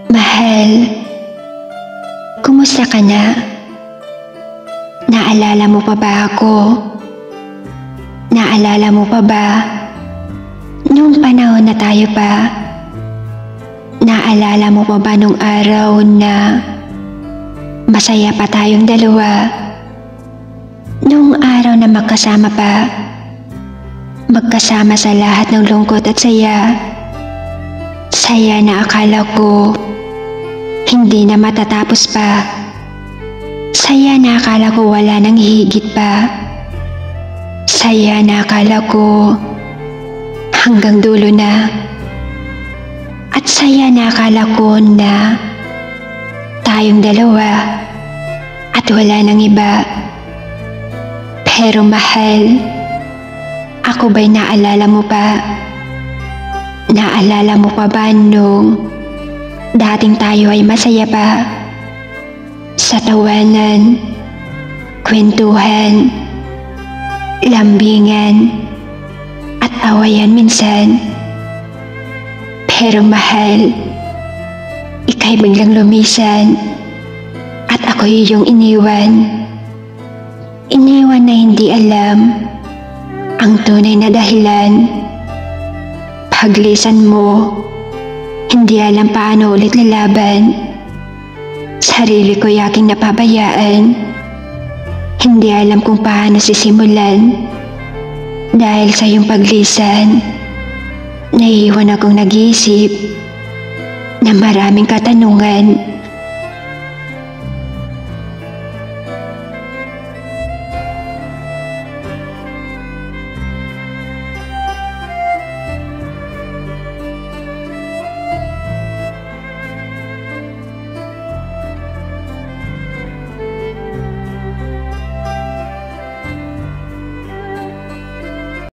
Mahal, kumusta ka na? Naalala mo pa ba ako? Naalala mo pa ba nung panahon na tayo pa? Naalala mo pa ba nung araw na masaya pa tayong dalawa? Nung araw na magkasama pa, magkasama sa lahat ng lungkot at saya. Saya na akala ko hindi na matatapos pa. Saya na akala ko wala nang hihigit pa. Saya na akala ko hanggang dulo na. At saya na akala ko na tayong dalawa at wala nang iba. Pero mahal, ako ba'y naalala mo pa? Naalala mo pa ba nung dating tayo ay masaya pa? Sa tawanan, kwentuhan, lambingan, at awayan minsan. Pero mahal, ika'y biglang lumisan at ako'y iyong iniwan. Iniwan na hindi alam ang tunay na dahilan. Paglisan mo, hindi alam paano ulit lalaban. Sarili ko yaking napabayaan. Hindi alam kung paano sisimulan. Dahil sa iyong paglisan, naiiwan akong nag-iisip na maraming katanungan.